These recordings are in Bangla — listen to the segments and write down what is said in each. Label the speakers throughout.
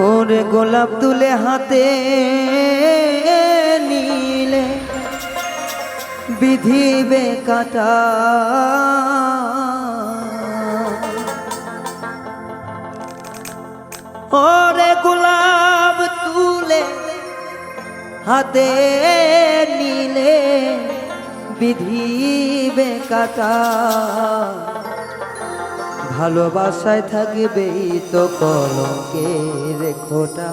Speaker 1: ওরে গোলাপ তুলে হাতে নিলে বিধিবে কাটা, ওরে গোলাপ তুলে হাতে নিলে বিধিবে কাটা, ভালোবাসায় থাকবেই তো কলঙ্কের খোঁটা।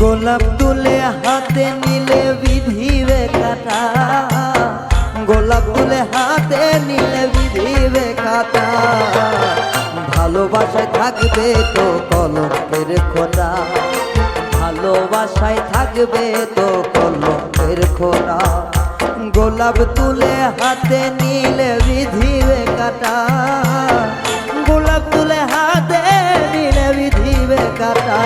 Speaker 1: গোলাপ তুলে হাতে নিলে বিধিবে কাটা, গোলাপ তুলে হাতে নিলে বিধিবে কাটা, ভালোবাসায় থাকবে তো কলঙ্কের খোঁটা, ভালোবাসায় থাকবে তো কলঙ্কের খোঁটা। গোলাপ তুলে হাতে নিলে বিধিবে কাটা, গোলাপ তুলে হাতে নিলে বিধিবে কাটা,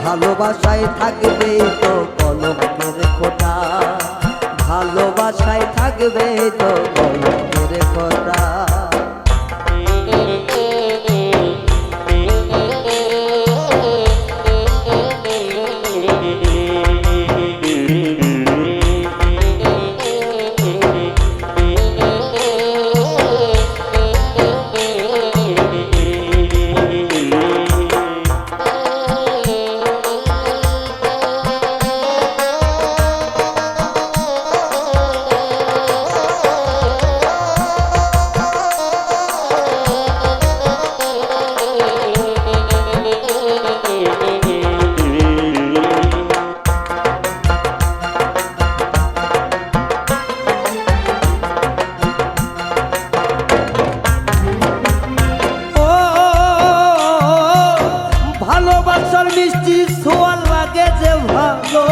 Speaker 1: ভালোবাসায় থাকবে তো কলঙ্কের খোঁটা, ভালোবাসায় থাকবে তো কলঙ্কের খোঁটা। মিষ্টি সোয়াল লাগে যে ভালো,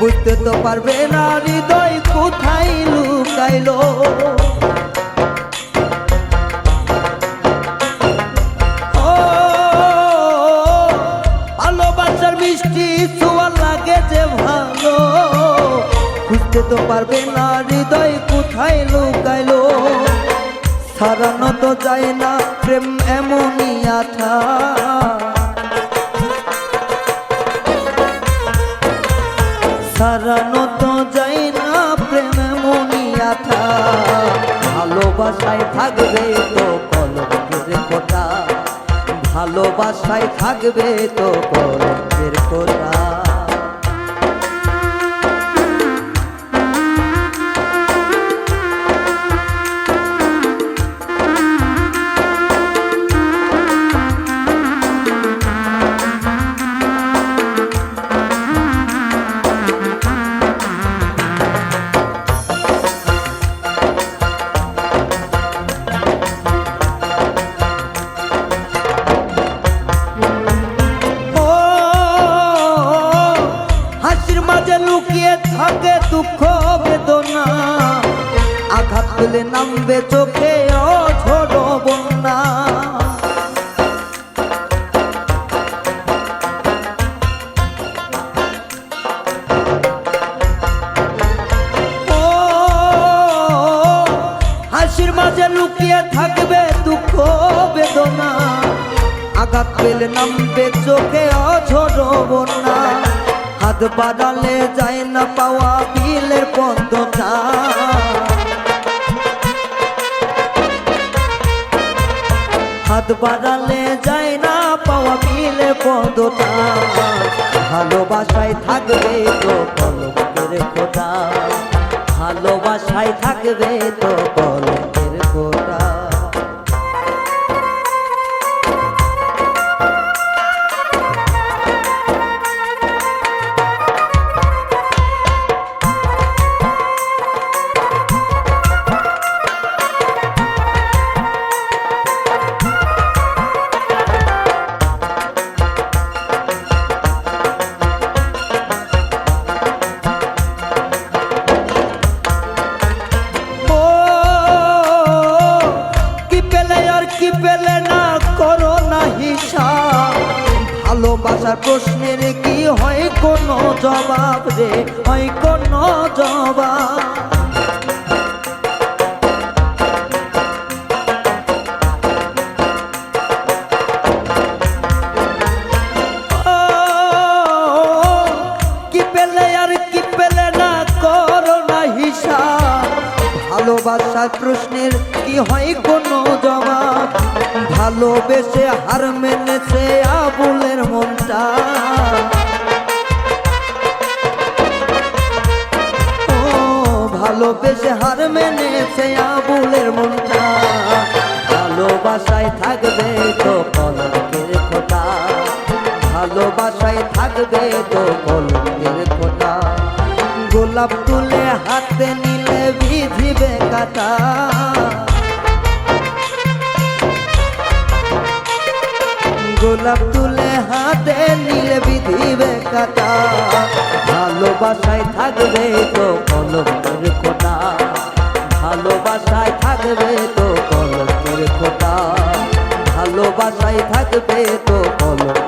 Speaker 1: বুঝতে তো পারবে না হৃদয় কোথায় লুকাইলো, ভালোবাসার মিষ্টি সোয়াল লাগে যে ভালো, বুঝতে তো পারবে না হৃদয় কোথায় লুকাইলো, সারানো তো যায় না প্রেম এমনই আঠা, সারানো তো যায় না প্রেম এমনই আঠা, ভালোবাসায় থাকবে তো কলঙ্কের খোঁটা, ভালোবাসায় থাকবে তো কলঙ্কের খোঁটা। লুকিয়ে থাকে দুঃখ বেদনা, আঘাত পেলে নামবে চোখে অঝোর বন্যা, হাসির মাঝে লুকিয়ে থাকবে দুঃখ বেদনা, আঘাত পেলে নামবে চোখে অঝোর বন্যা, হাত বাড়ালে যায় না পাওয়া বিলের পদ্মটা, হাত বাড়ালে যায় না পাওয়া বিলের পদ্মটা, ভালোবাসায় থাকবে তো কলঙ্কের খোঁটা, ভালোবাসায় থাকবে তো কলঙ্কের খোঁটা। প্রশ্নের কি হয় কোনো জবাব রে, হয় কোনো জবাব? ভালোবাসার প্রশ্নের কি হয় কোনো জবাব? ভালোবেসে হার মেনেছে আবুলের মনটা। ও ভালোবেসে হার মেনেছে আবুলের মনটা। ভালোবাসায় থাকবে তো কলঙ্কের খোঁটা, ভালোবাসায় থাকবে তো কলঙ্কের খোঁটা। গোলাপ তুলে হাতে নিলে বিধিবে কাটা, গোলাপ তুলে হাতে নিলে বিধিবে কাটা। ভালোবাসায় থাকবে তো কলঙ্কের খোঁটা, ভালোবাসায় থাকবে তো কলঙ্কের খোঁটা, ভালোবাসায় থাকবে তো কলঙ্কের